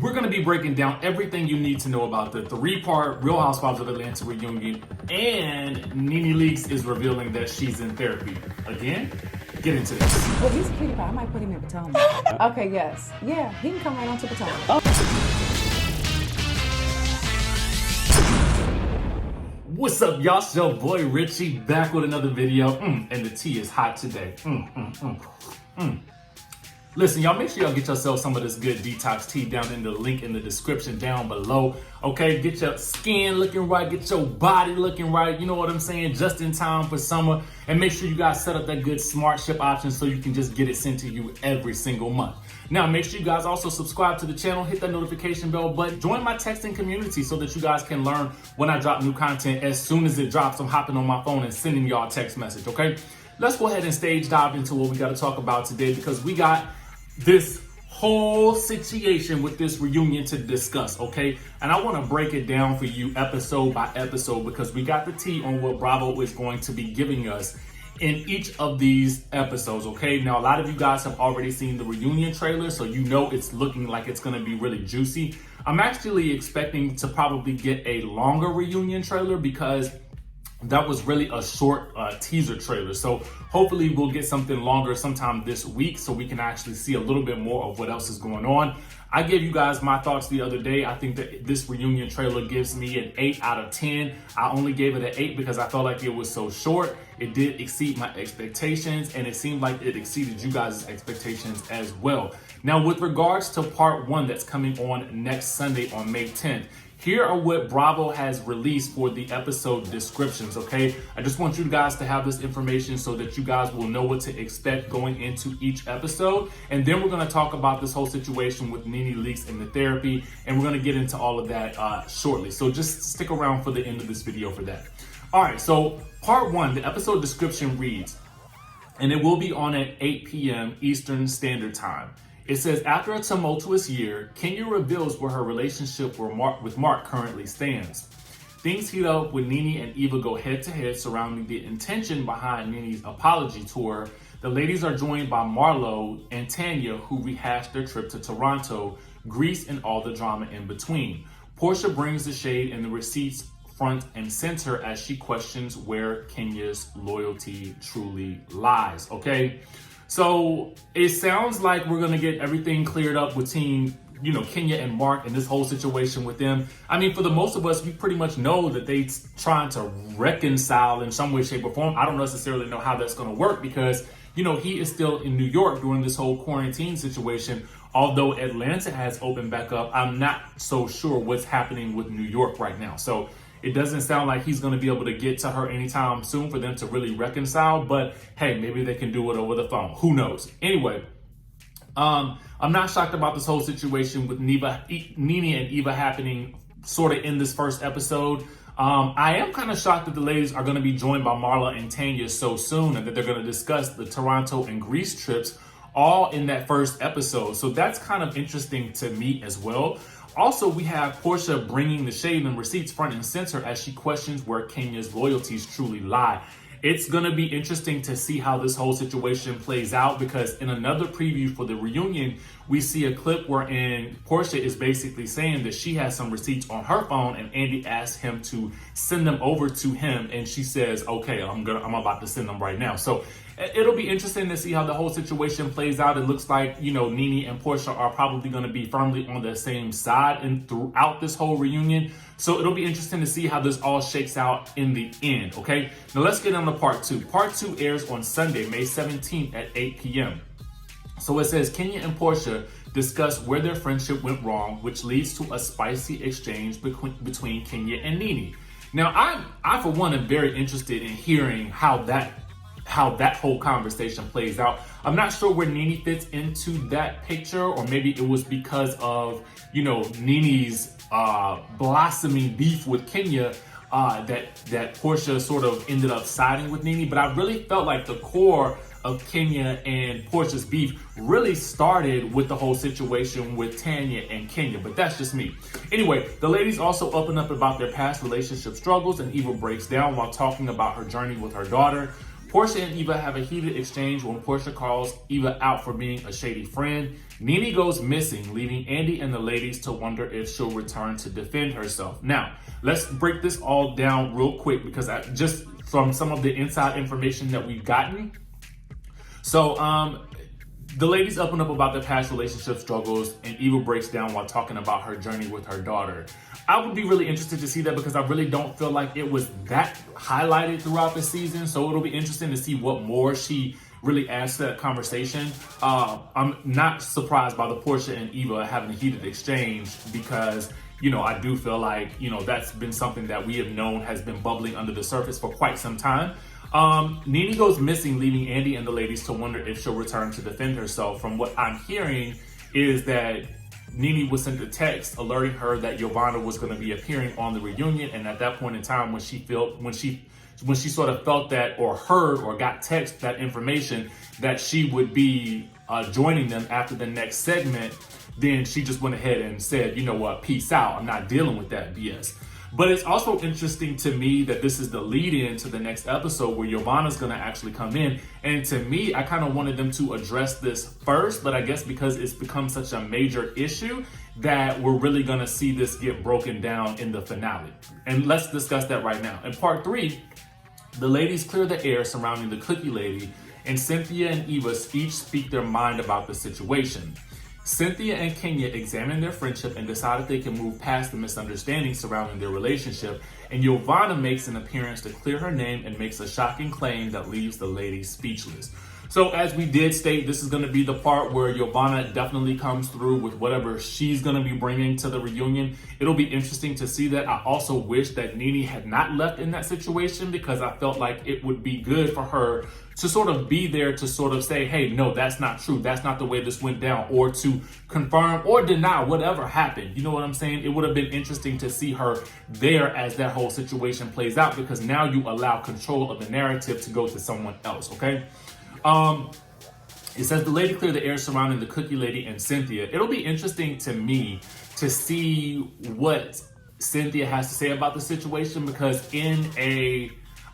We're going to be breaking down everything you need to know about the 3-part Real Housewives of Atlanta reunion, and Nene Leakes is revealing that she's in therapy. Again, get into this. Well, he's a cutie pie. I might put him in Potomac. Okay, yes. Yeah, he can come right on to Potomac. What's up, y'all? It's your boy Richie back with another video, and the tea is hot today. Listen, y'all, make sure y'all get yourself some of this good detox tea down in the link in the description down below. Okay, get your skin looking right, get your body looking right. You know what I'm saying? Just in time for summer. And make sure you guys set up that good smart ship option so you can just get it sent to you every single month. Now, make sure you guys also subscribe to the channel, hit that notification bell button, join my texting community so that you guys can learn when I drop new content. As soon as it drops, I'm hopping on my phone and sending y'all a text message, okay? Let's go ahead and stage dive into what we got to talk about today, because we got this whole situation with this reunion to discuss, okay? And I want to break it down for you episode by episode, because we got the tea on what Bravo is going to be giving us in each of these episodes, okay? Now, a lot of you guys have already seen the reunion trailer, so you know it's looking like it's going to be really juicy. I'm actually expecting to probably get a longer reunion trailer, because that was really a short teaser trailer. So hopefully we'll get something longer sometime this week so we can actually see a little bit more of what else is going on. I gave you guys my thoughts the other day. I think that this reunion trailer gives me an 8 out of 10. I only gave it an 8 because I felt like it was so short. It did exceed my expectations, and it seemed like it exceeded you guys' expectations as well. Now, with regards to part 1 that's coming on next Sunday on May 10th, here are what Bravo has released for the episode descriptions, okay? I just want you guys to have this information so that you guys will know what to expect going into each episode. And then we're going to talk about this whole situation with Nene Leakes and the therapy, and we're going to get into all of that shortly. So just stick around for the end of this video for that. All right, so part 1, the episode description reads, and it will be on at 8 p.m. Eastern Standard Time. It says, after a tumultuous year, Kenya reveals where her relationship with Mark currently stands. Things heat up when Nene and Eva go head-to-head surrounding the intention behind Nene's apology tour. The ladies are joined by Marlo and Tanya, who rehash their trip to Toronto, Greece, and all the drama in between. Porsha brings the shade and the receipts front and center as she questions where Kenya's loyalty truly lies, okay? So it sounds like we're going to get everything cleared up between, Kenya and Mark and this whole situation with them. I mean, for the most of us, we pretty much know that they trying to reconcile in some way, shape, or form. I don't necessarily know how that's going to work because, he is still in New York during this whole quarantine situation. Although Atlanta has opened back up, I'm not so sure what's happening with New York right now. So it doesn't sound like he's going to be able to get to her anytime soon for them to really reconcile. But hey, maybe they can do it over the phone. Who knows? Anyway, I'm not shocked about this whole situation with Nene and Eva happening sort of in this first episode. I am kind of shocked that the ladies are going to be joined by Marlo and Tanya so soon, and that they're going to discuss the Toronto and Greece trips all in that first episode. So that's kind of interesting to me as well. Also, we have Porsha bringing the shade and receipts front and center as she questions where Kenya's loyalties truly lie. It's going to be interesting to see how this whole situation plays out, because in another preview for the reunion, we see a clip wherein Porsha is basically saying that she has some receipts on her phone, and Andy asks him to send them over to him, and she says, okay, I'm about to send them right now. So it'll be interesting to see how the whole situation plays out. It looks like, Nene and Porsha are probably going to be firmly on the same side and throughout this whole reunion. So it'll be interesting to see how this all shakes out in the end, okay? Now let's get on to part 2. Part 2 airs on Sunday, May 17th at 8 p.m. So it says, Kenya and Porsha discuss where their friendship went wrong, which leads to a spicy exchange between Kenya and Nene. Now, I for one, am very interested in hearing how that whole conversation plays out. I'm not sure where Nene fits into that picture, or maybe it was because of, Nene's blossoming beef with Kenya that Porsha sort of ended up siding with Nene. But I really felt like the core of Kenya and Porsha's beef really started with the whole situation with Tanya and Kenya, but that's just me. Anyway, the ladies also open up about their past relationship struggles, and Eva breaks down while talking about her journey with her daughter. Porsha and Eva have a heated exchange when Porsha calls Eva out for being a shady friend. Nene goes missing, leaving Andy and the ladies to wonder if she'll return to defend herself. Now, let's break this all down real quick because just from some of the inside information that we've gotten. So, the ladies open up about their past relationship struggles, and Eva breaks down while talking about her journey with her daughter. I would be really interested to see that because I really don't feel like it was that highlighted throughout the season. So it'll be interesting to see what more she really adds to that conversation. I'm not surprised by the Porsha and Eva having a heated exchange because, you know, I do feel like, you know, that's been something that we have known has been bubbling under the surface for quite some time. Nene goes missing, leaving Andy and the ladies to wonder if she'll return to defend herself. From what I'm hearing is that Nene was sent a text alerting her that Giovanna was going to be appearing on the reunion, and at that point in time, when she sort of felt that or heard or got text that information that she would be joining them after the next segment, then she just went ahead and said, you know what, peace out. I'm not dealing with that BS. But it's also interesting to me that this is the lead-in to the next episode where Giovanna's going to actually come in. And to me, I kind of wanted them to address this first, but I guess because it's become such a major issue that we're really going to see this get broken down in the finale. And let's discuss that right now. In part 3, the ladies clear the air surrounding the cookie lady, and Cynthia and Eva each speak their mind about the situation. Cynthia and Kanye examined their friendship and decided they can move past the misunderstandings surrounding their relationship, and Giovanna makes an appearance to clear her name and makes a shocking claim that leaves the ladies speechless. So as we did state, this is going to be the part where Giovanna definitely comes through with whatever she's going to be bringing to the reunion. It'll be interesting to see that. I also wish that Nene had not left in that situation because I felt like it would be good for her to sort of be there to sort of say, hey, no, that's not true. That's not the way this went down, or to confirm or deny whatever happened. You know what I'm saying? It would have been interesting to see her there as that whole situation plays out, because now you allow control of the narrative to go to someone else, okay? It says the lady cleared the air surrounding the cookie lady and Cynthia. It'll be interesting to me to see what Cynthia has to say about the situation, because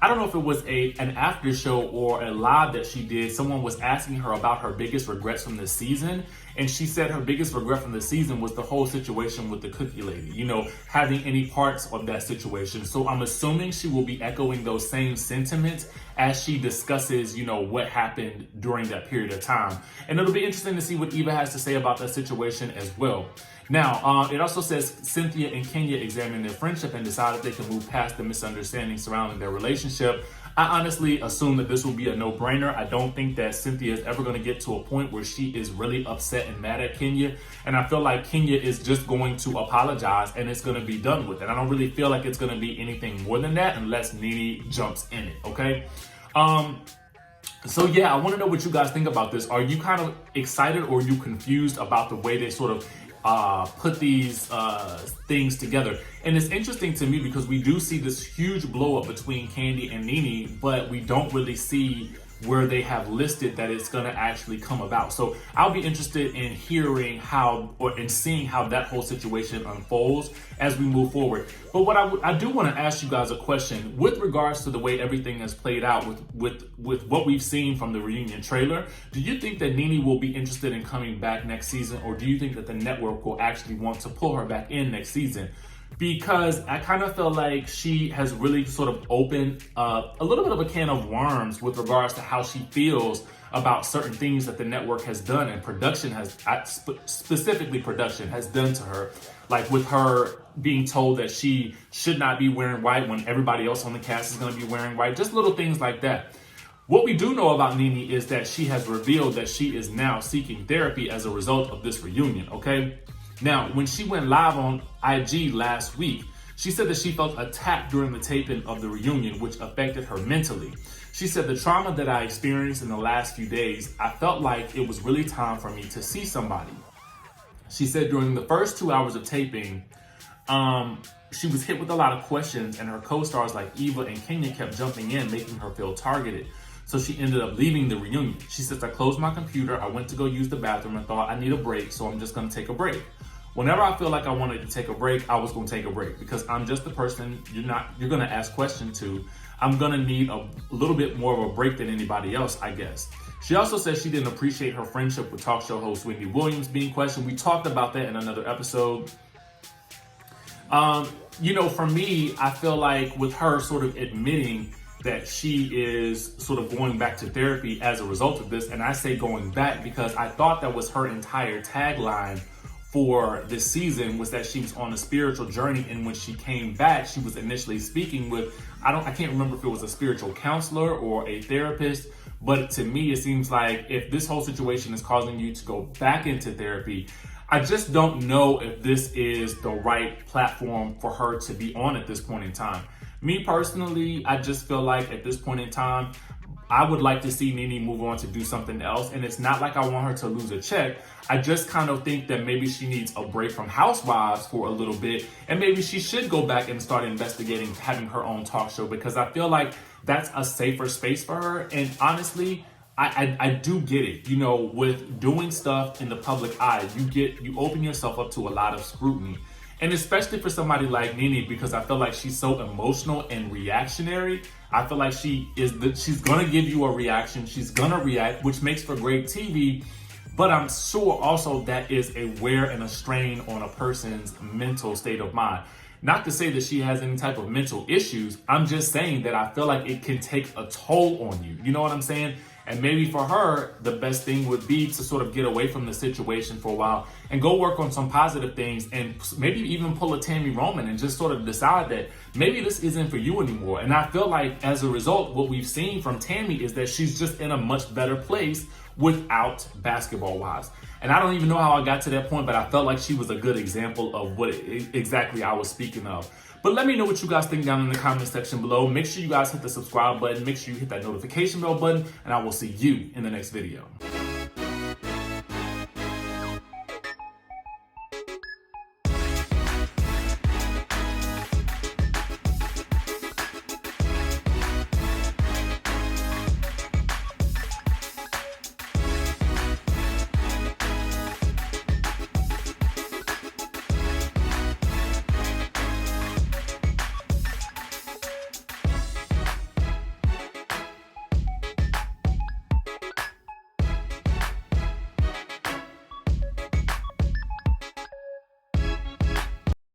I don't know if it was an after show or a live that she did, someone was asking her about her biggest regrets from the season. And she said her biggest regret from the season was the whole situation with the cookie lady, you know, having any parts of that situation. So I'm assuming she will be echoing those same sentiments as she discusses, you know, what happened during that period of time. And it'll be interesting to see what Eva has to say about that situation as well. Now, it also says Cynthia and Kanye examined their friendship and decided they can move past the misunderstanding surrounding their relationship. I honestly assume that this will be a no-brainer. I don't think that Cynthia is ever going to get to a point where she is really upset and mad at Kenya. And I feel like Kenya is just going to apologize and it's going to be done with it. I don't really feel like it's going to be anything more than that unless Nene jumps in it, okay? So yeah, I want to know what you guys think about this. Are you kind of excited or are you confused about the way they sort of put these things together? And it's interesting to me because we do see this huge blow up between Kandi and Nene, but we don't really see where they have listed that it's going to actually come about. So I'll be interested in hearing seeing how that whole situation unfolds as we move forward. But what I do want to ask you guys a question with regards to the way everything has played out with what we've seen from the reunion trailer. Do you think that Nene will be interested in coming back next season, or do you think that the network will actually want to pull her back in next season? Because I kind of feel like she has really sort of opened a little bit of a can of worms with regards to how she feels about certain things that the network has done and specifically production has done to her. Like with her being told that she should not be wearing white when everybody else on the cast is going to be wearing white. Just little things like that. What we do know about Nene is that she has revealed that she is now seeking therapy as a result of this reunion, okay? Now, when she went live on IG last week, she said that she felt attacked during the taping of the reunion, which affected her mentally. She said, the trauma that I experienced in the last few days, I felt like it was really time for me to see somebody. She said during the first 2 hours of taping, she was hit with a lot of questions, and her co-stars like Eva and Kenya kept jumping in, making her feel targeted. So she ended up leaving the reunion. She says, I closed my computer, I went to go use the bathroom and thought I need a break, so I'm just gonna take a break. Whenever I feel like I wanted to take a break, I was gonna take a break because I'm just the person you're gonna ask questions to. I'm gonna need a little bit more of a break than anybody else, I guess. She also said she didn't appreciate her friendship with talk show host Wendy Williams being questioned. We talked about that in another episode. You know, for me, I feel like with her sort of admitting that she is sort of going back to therapy as a result of this, and I say going back because I thought that was her entire tagline for this season, was that she was on a spiritual journey, and when she came back, she was initially speaking with, I can't remember if it was a spiritual counselor or a therapist, but to me, it seems like if this whole situation is causing you to go back into therapy, I just don't know if this is the right platform for her to be on at this point in time. Me personally, I just feel like at this point in time, I would like to see Nene move on to do something else. And it's not like I want her to lose a check. I just kind of think that maybe she needs a break from Housewives for a little bit. And maybe she should go back and start investigating having her own talk show, because I feel like that's a safer space for her. And honestly, I do get it. You know, with doing stuff in the public eye, you open yourself up to a lot of scrutiny. And especially for somebody like Nene, because I feel like she's so emotional and reactionary. I feel like she's gonna give you a reaction. She's gonna react, which makes for great TV. But I'm sure also that is a wear and a strain on a person's mental state of mind. Not to say that she has any type of mental issues. I'm just saying that I feel like it can take a toll on you. You know what I'm saying? And maybe for her, the best thing would be to sort of get away from the situation for a while and go work on some positive things, and maybe even pull a Tammy Roman and just sort of decide that maybe this isn't for you anymore. And I feel like as a result, what we've seen from Tammy is that she's just in a much better place without Basketball Wives. And I don't even know how I got to that point, but I felt like she was a good example of what exactly I was speaking of. But let me know what you guys think down in the comment section below. Make sure you guys hit the subscribe button. Make sure you hit that notification bell button. And I will see you in the next video.